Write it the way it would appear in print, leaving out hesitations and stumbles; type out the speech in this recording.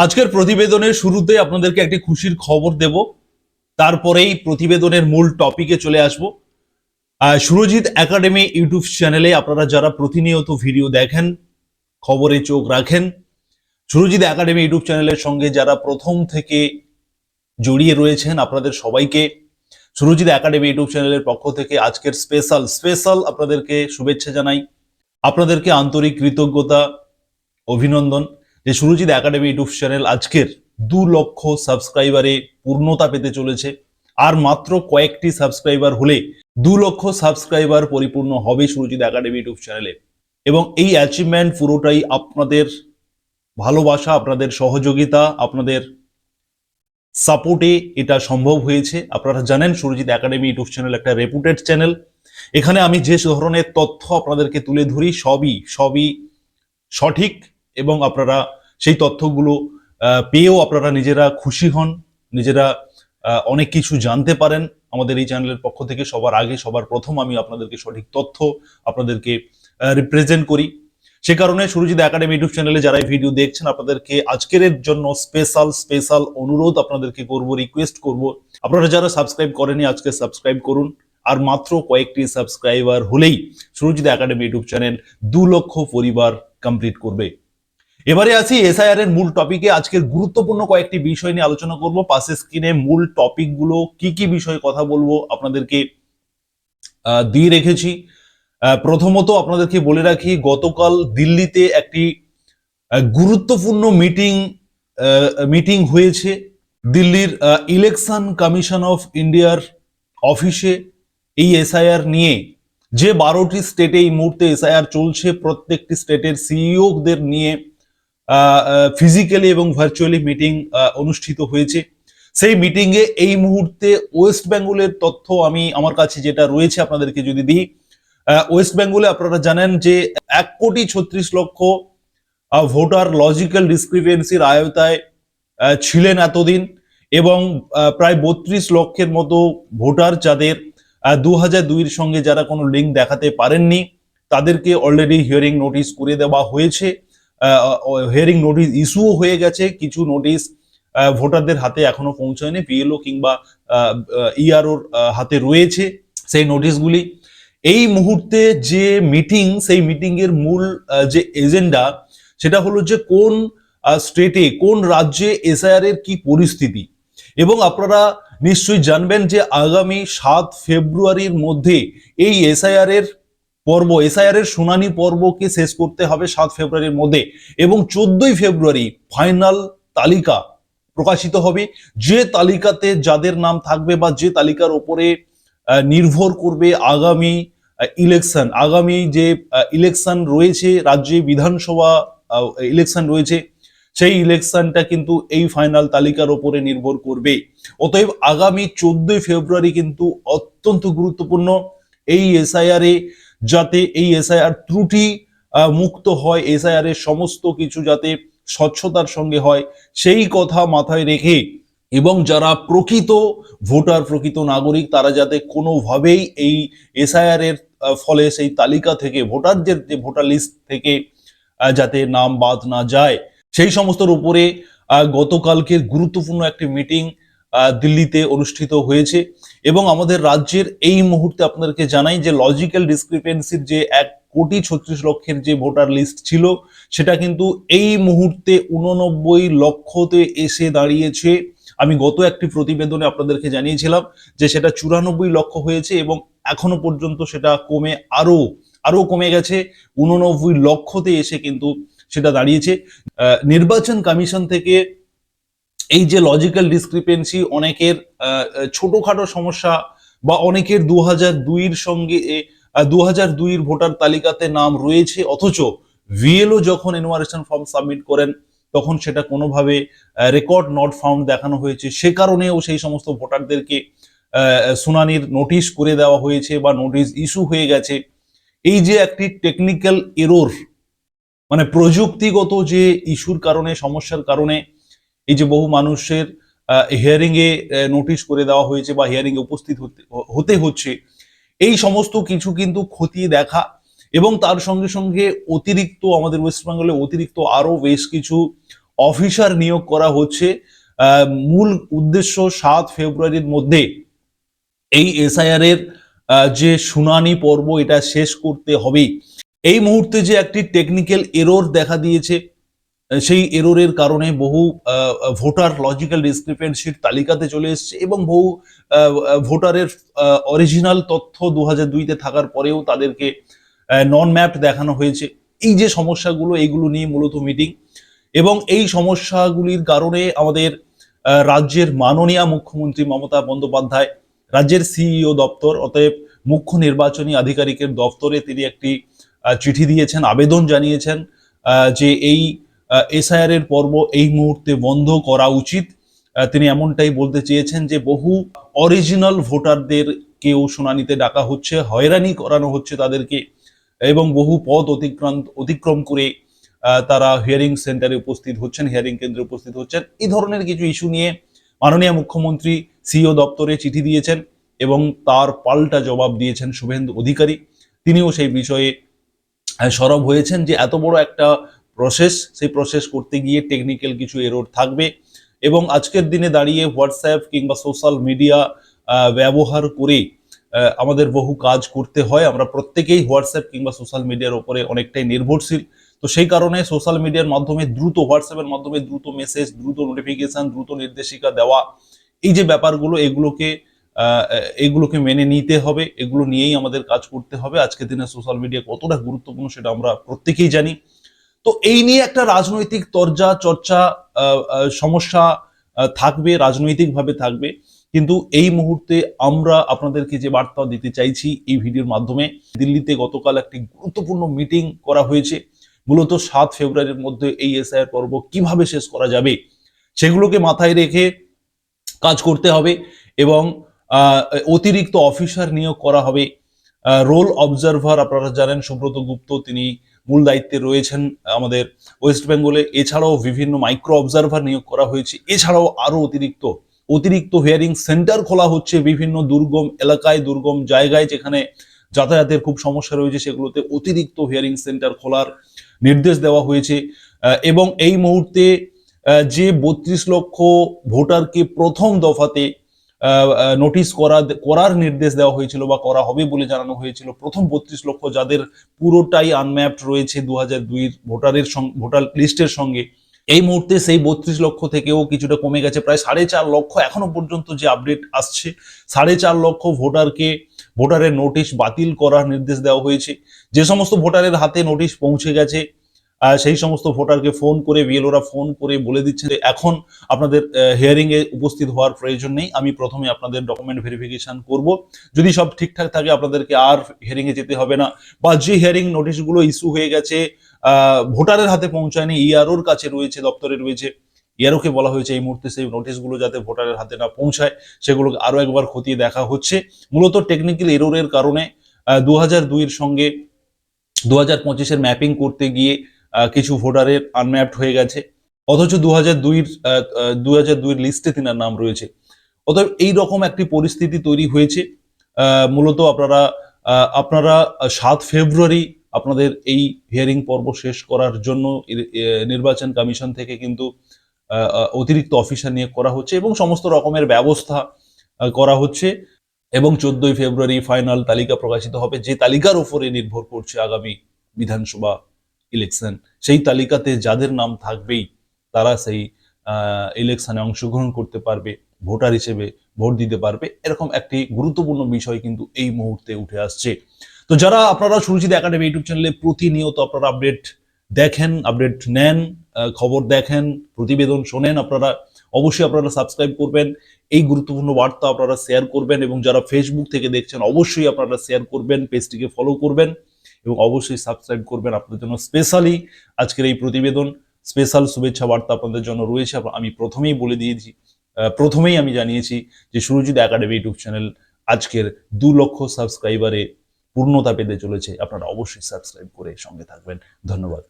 আজকের প্রতিবেদনের শুরুতে আপনাদেরকে একটি খুশির খবর দেব, তারপরেই প্রতিবেদনের মূল টপিকে চলে আসব। সুরজিৎ একাডেমি ইউটিউব চ্যানেলে আপনারা যারা প্রতিনিয়ত ভিডিও দেখেন, খবরে চোখ রাখেন, সুরজিৎ একাডেমি ইউটিউব চ্যানেলের সঙ্গে যারা প্রথম থেকে জড়িয়ে রয়েছেন, আপনাদের সবাইকে সুরজিৎ একাডেমি ইউটিউব চ্যানেলের পক্ষ থেকে আজকের স্পেশাল আপনাদেরকে শুভেচ্ছা জানাই। আপনাদেরকে আন্তরিক কৃতজ্ঞতা, অভিনন্দন যে সুরজিৎ একাডেমি ইউটিউব চ্যানেল আজকের 2 লক্ষ সাবস্ক্রাইবারে পূর্ণতা পেতে চলেছে। আর মাত্র কয়েকটি সাবস্ক্রাইবার হলে 2 লক্ষ সাবস্ক্রাইবার পরিপূর্ণ হবে সুরজিৎ একাডেমি ইউটিউব চ্যানেলে। এবং এই অ্যাচিভমেন্ট পুরোটাই আপনাদের ভালোবাসা, আপনাদের সহযোগিতা, আপনাদের সাপোর্টে এটা সম্ভব হয়েছে। আপনারা জানেন সুরজিৎ একাডেমি ইউটিউব চ্যানেল একটা রেপুটেড চ্যানেল। এখানে আমি যে ধরনের তথ্য আপনাদেরকে তুলে ধরি সবই সঠিক, এবং আপনারা সেই তথ্যগুলো পেয়েও আপনারা নিজেরা খুশি হন, নিজেরা অনেক কিছু জানতে পারেন। আমাদের এই চ্যানেলের পক্ষ থেকে সবার আগে সবার প্রথম আমি আপনাদেরকে সঠিক তথ্য আপনাদেরকে রিপ্রেজেন্ট করি। সে কারণে সুরজিৎ একাডেমি ইউটিউব চ্যানেলে যারা ভিডিও দেখছেন, আপনাদেরকে আজকের জন্য স্পেশাল অনুরোধ আপনাদেরকে করব, রিকোয়েস্ট করব, আপনারা যারা সাবস্ক্রাইব করেনি আজকে সাবস্ক্রাইব করুন। আর মাত্র কয়েকটি সাবস্ক্রাইবার হলেই সুরজিৎ একাডেমি ইউটিউব চ্যানেল 2 লক্ষ পরিবার কমপ্লিট করবে। এবারে আসি এসআইআর এর মূল টপিকে। আজকের গুরুত্বপূর্ণ কয়েকটি বিষয় নিয়ে আলোচনা করব। পাশে স্ক্রিনে মূল টপিকগুলো কি বিষয়ে কথা বলবো আপনাদেরকে দিয়ে রেখেছি। প্রথমত আপনাদেরকে বলে রাখি, গতকাল দিল্লিতে একটি গুরুত্বপূর্ণ মিটিং হয়েছে দিল্লির ইলেকশন কমিশন অফ ইন্ডিয়ার অফিসে। এই এসআইআর নিয়ে যে 12টি স্টেটে এই মুহূর্তে এসআইআর চলছে, প্রত্যেকটি স্টেটের সিইওদের নিয়ে ফিজিক্যালি এবং ভার্চুয়ালি মিটিং অনুষ্ঠিত হয়েছে। সেই মিটিংয়ে এই মুহূর্তে ওয়েস্ট বেঙ্গলের তথ্য আমি আমার কাছে যেটা রয়েছে আপনাদেরকে যদি দিই, ওয়েস্ট বেঙ্গলে আপনারা জানেন যে 1,36,00,000 ভোটার লজিক্যাল ডিসক্রিপেন্সির আয়তায় ছিলেন এতদিন, এবং প্রায় 32 লক্ষের মতো ভোটার যাদের 2002-এর সঙ্গে যারা কোনো লিঙ্ক দেখাতে পারেননি, তাদেরকে অলরেডি হিয়ারিং নোটিশ করে দেওয়া হয়েছে। হিয়ারিং নোটিশ ইস্যুও হয়ে গেছে। কিছু নোটিশ ভোটারদের হাতে এখনো পৌঁছায়নি, পিএলও কিংবা ইআরওর হাতে রয়েছে সেই নোটিশগুলি। এই মুহূর্তে যে মিটিং, সেই মিটিং এর মূল যে এজেন্ডা সেটা হলো যে কোন স্টেটে, কোন রাজ্যে এসআইআর এর কি পরিস্থিতি। এবং আপনারা নিশ্চয়ই জানবেন যে আগামী 7 ফেব্রুয়ারির মধ্যে এই এসআইআর এর শুনানি পর্বকে শেষ করতে হবে 7 ফেব্রুয়ারির মধ্যে, এবং 14ই ফেব্রুয়ারি ফাইনাল তালিকা প্রকাশিত হবে। যে তালিকাতে যাদের নাম থাকবে বা যে তালিকার উপরে নির্ভর করবে আগামী যে ইলেকশন রয়েছে, রাজ্যে বিধানসভা ইলেকশন রয়েছে, সেই ইলেকশনটা কিন্তু এই ফাইনাল তালিকার উপরে নির্ভর করবে। অতএব আগামী 14ই ফেব্রুয়ারি কিন্তু অত্যন্ত গুরুত্বপূর্ণ। এই এসআইআর এ যাতে এই এসআইআর ত্রুটি মুক্ত হয়, এসআইআর এর সমস্ত কিছু যাতে স্বচ্ছতার সঙ্গে হয়, সেই কথা মাথায় রেখে, এবং যারা প্রকৃত ভোটার, প্রকৃত নাগরিক, তারা যাতে কোনোভাবেই এই এসআইআর এর ফলে সেই তালিকা থেকে, ভোটারদের যে ভোটার লিস্ট থেকে যাতে নাম বাদ না যায়, সেই সমস্তর উপরে গতকালকের গুরুত্বপূর্ণ একটি মিটিং দিল্লিতে অনুষ্ঠিত হয়েছে। এবং আমাদের রাজ্যের এই মুহূর্তে আপনাদেরকে জানাই যে লজিক্যাল ডিসক্রিপেন্সির যে 1,36,00,000 যে ভোটার লিস্ট ছিল, সেটা কিন্তু এই মুহূর্তে 89 লক্ষতে এসে দাঁড়িয়েছে। আমি গত একটি প্রতিবেদনে আপনাদেরকে জানিয়েছিলাম যে সেটা 94 লক্ষ হয়েছে, এবং এখনো পর্যন্ত সেটা কমে আরো কমে গেছে, 89 লক্ষতে এসে কিন্তু সেটা দাঁড়িয়েছে। নির্বাচন কমিশন থেকে এই যে লজিক্যাল ডিসক্রিপেন্সি, অনেকের ছোটখাটো সমস্যা, বা অনেকের 2002-এর সঙ্গে 2002-এর ভোটার তালিকাতে নাম রয়েছে, অথচ ভিএলও যখন এনুমারেশন ফর্ম সাবমিট করেন তখন সেটা কোনোভাবে রেকর্ড নট ফাউন্ড দেখানো হয়েছে। সে কারণেও সেই সমস্ত ভোটারদেরকে শুনানির নোটিশ করে দেওয়া হয়েছে বা নোটিশ ইস্যু হয়ে গেছে। এই যে একটি টেকনিক্যাল এরর, মানে প্রযুক্তিগত যে ইস্যুর কারণে, সমস্যার কারণে এই যে বহু মানুষের হিয়ারিং এ নোটিশ করে দেওয়া হয়েছে বা হিয়ারিং এ উপস্থিত হতে হচ্ছে, এই সমস্ত কিছু কিন্তু খতিয়ে দেখা। এবং তার সঙ্গে সঙ্গে অতিরিক্ত আমাদের ওয়েস্ট বেঙ্গলে অতিরিক্ত আরো বেশ কিছু অফিসার নিয়োগ করা হচ্ছে। মূল উদ্দেশ্য 7 ফেব্রুয়ারির মধ্যে এই এসআইআর এর যে শুনানি পর্ব এটা শেষ করতে হবে। এই মুহূর্তে যে একটি টেকনিক্যাল এরর দেখা দিয়েছে, সেই এররের কারণে বহু ভোটার লজিক্যাল ডিসক্রিপেন্সির তালিকাতে চলে এসেছে এবং বহু ভোটারের অরিজিনাল তথ্য 2002-তে থাকার পরেও তাদেরকে নন ম্যাপড দেখানো হয়েছে। এই যে সমস্যাগুলো, এইগুলো নিয়ে মূলত মিটিং, এবং এই সমস্যাগুলির কারণে আমাদের রাজ্যের মাননীয় মুখ্যমন্ত্রী মমতা বন্দ্যোপাধ্যায় রাজ্যের সিইও দপ্তর, অতএব মুখ্য নির্বাচনী আধিকারিকের দপ্তরে তিনি একটি চিঠি দিয়েছেন, আবেদন জানিয়েছেন যে এই এসআইআর এর পর্ব এই মুহূর্তে বন্ধ করা উচিত। তিনি এমনটাই বলতে চেয়েছেন যে বহু অরিজিনাল ভোটারদের কেউ শুনানিতে ডাকা হচ্ছে, হয়রানি করানো হচ্ছে তাদেরকে, এবং বহু পথ অতিক্রম করে তারা হিয়ারিং সেন্টারে উপস্থিত হচ্ছেন, হিয়ারিং কেন্দ্রে উপস্থিত হচ্ছেন। এই ধরনের কিছু ইস্যু নিয়ে মাননীয় মুখ্যমন্ত্রী সিইও দপ্তরে চিঠি দিয়েছেন এবং তার পাল্টা জবাব দিয়েছেন শুভেন্দু অধিকারী। তিনিও সেই বিষয়ে সরব হয়েছেন যে এত বড় একটা প্রসেস, সেই প্রসেস করতে গিয়ে টেকনিক্যাল কিছু এরর থাকবে, এবং আজকের দিনে দাঁড়িয়ে হোয়াটসঅ্যাপ কিংবা সোশ্যাল মিডিয়া ব্যবহার করে আমাদের বহু কাজ করতে হয়। আমরা প্রত্যেকেই হোয়াটসঅ্যাপ কিংবা সোশ্যাল মিডিয়ার উপরে অনেকটাই নির্ভরশীল। তো সেই কারণে সোশ্যাল মিডিয়ার মাধ্যমে দ্রুত, হোয়াটসঅ্যাপের মাধ্যমে দ্রুত মেসেজ, দ্রুত নোটিফিকেশন, দ্রুত নির্দেশিকা দেওয়া, এই যে ব্যাপারগুলো, এগুলোকে মেনে নিতে হবে, এগুলো নিয়েই আমাদের কাজ করতে হবে। আজকের দিনে সোশ্যাল মিডিয়া কতটা গুরুত্বপূর্ণ সেটা আমরা প্রত্যেকেই জানি। তো এই নিয়ে একটা রাজনৈতিক চর্চা, সমস্যা থাকবে, রাজনৈতিকভাবে থাকবে, কিন্তু এই মুহূর্তে আমরা আপনাদেরকে যে বার্তা দিতে চাইছি এই ভিডিওর মাধ্যমে, দিল্লিতে গতকাল একটি গুরুত্বপূর্ণ মিটিং করা হয়েছে। মূলত 7 ফেব্রুয়ারির মধ্যে এই এসআইআর পর্ব কিভাবে শেষ করা যাবে সেগুলোকে মাথায় রেখে কাজ করতে হবে, এবং অতিরিক্ত অফিসার নিয়োগ করা হবে। রোল অবজারভার আপনারা জানেন সুব্রত গুপ্ত তিনি মূল দায়িত্বে রয়েছেন আমাদের ওয়েস্ট বেঙ্গলে। এছাড়াও বিভিন্ন মাইক্রো অবজারভার নিয়োগ করা হয়েছে। এছাড়াও আরো অতিরিক্ত হিয়ারিং সেন্টার খোলা হচ্ছে বিভিন্ন দুর্গম এলাকায়, দুর্গম জায়গায় যেখানে যাতায়াতের খুব সমস্যা রয়েছে, সেগুলোতে অতিরিক্ত হিয়ারিং সেন্টার খোলার নির্দেশ দেওয়া হয়েছে। এবং এই মুহূর্তে যে 32 লক্ষ ভোটারকে প্রথম দফাতে নোটিশ করার নির্দেশ দেওয়া হয়েছিল বা করা হবে বলে জানানো হয়েছিল, প্রথম 32 লক্ষ যাদের পুরোটাই আনম্যাপড রয়েছে 2002 ভোটার লিস্টের সঙ্গে, এই মুহূর্তে সেই 32 লক্ষ থেকেও কিছুটা কমে গেছে, প্রায় 4.5 লক্ষ এখনো পর্যন্ত যে আপডেট আসছে, 4.5 লক্ষ ভোটারের নোটিশ বাতিল করার নির্দেশ দেওয়া হয়েছে। যে সমস্ত ভোটারের হাতে নোটিশ পৌঁছে গেছে সেই সমস্ত ভোটারকে ফোন করে, বিএলওরা ফোন করে বলে দিচ্ছে যে এখন আপনাদের হিয়ারিং এ উপস্থিত হওয়ার প্রয়োজন নেই, আমি প্রথমে আপনাদের ডকুমেন্ট ভেরিফিকেশন করব, যদি সব ঠিকঠাক থাকে আপনাদেরকে আর হিয়ারিং এ যেতে হবে না। বা যে হিয়ারিং নোটিশগুলো ইস্যু হয়ে গেছে ভোটারের হাতে পৌঁছায়নি, ইআরওর কাছে রয়েছে, দপ্তরে রয়েছে, ইআরওকে বলা হয়েছে এই মুহূর্তে সেই নোটিশগুলো যাতে ভোটারের হাতে না পৌঁছায় সেগুলোকে আরো একবার খতিয়ে দেখা হচ্ছে। মূলত টেকনিক্যাল এররের কারণে 2002-এর সঙ্গে 2025-এর ম্যাপিং করতে গিয়ে কিছু ভোটারের আনম্যাপড হয়ে গেছে, অথচ 2002-এর লিস্টে তিনার নাম রয়েছে। অতএব এইরকম একটি পরিস্থিতি তৈরি হয়েছে। মূলত আপনারা 7 ফেব্রুয়ারি আপনাদের এই হিয়ারিং পর্ব শেষ করার জন্য নির্বাচন কমিশন থেকে কিন্তু অতিরিক্ত অফিসার নিয়োগ করা হচ্ছে এবং সমস্ত রকমের ব্যবস্থা করা হচ্ছে, এবং 14 ফেব্রুয়ারি ফাইনাল তালিকা প্রকাশিত হবে, যে তালিকার উপরে নির্ভর করছে আগামী বিধানসভা ইলেকশন। সেই তালিকাতে যাদের নাম থাকবেই তারা সেই ইলেকশনে অংশগ্রহণ করতে পারবে, ভোটার হিসেবে ভোট দিতে পারবে। এরকম একটি গুরুত্বপূর্ণ বিষয় কিন্তু এই মুহূর্তে উঠে আসছে। তো যারা আপনারা সুরজিৎ একাডেমি ইউটিউব চ্যানেলে প্রতিনিয়ত আপনারা আপডেট দেখেন, আপডেট নেন, খবর দেখেন, প্রতিবেদন শোনেন, অবশ্যই আপনারা সাবস্ক্রাইব করবেন, এই গুরুত্বপূর্ণ বার্তা আপনারা শেয়ার করবেন, এবং যারা ফেসবুক থেকে দেখছেন অবশ্যই আপনারা শেয়ার করবেন, পেজটিকে ফলো করবেন এবং অবশ্যই সাবস্ক্রাইব করবেন। আপনাদের জন্য স্পেশালি আজকের এই প্রতিবেদন, স্পেশাল শুভেচ্ছা বার্তা আপনাদের জন্য রয়েছে। আমি প্রথমেই আমি জানিয়েছি যে সুরজিৎ একাডেমি ইউটিউব চ্যানেল আজকের 2 লক্ষ সাবস্ক্রাইবারে পূর্ণতা পেতে চলেছে। আপনারা অবশ্যই সাবস্ক্রাইব করে সঙ্গে থাকবেন। ধন্যবাদ।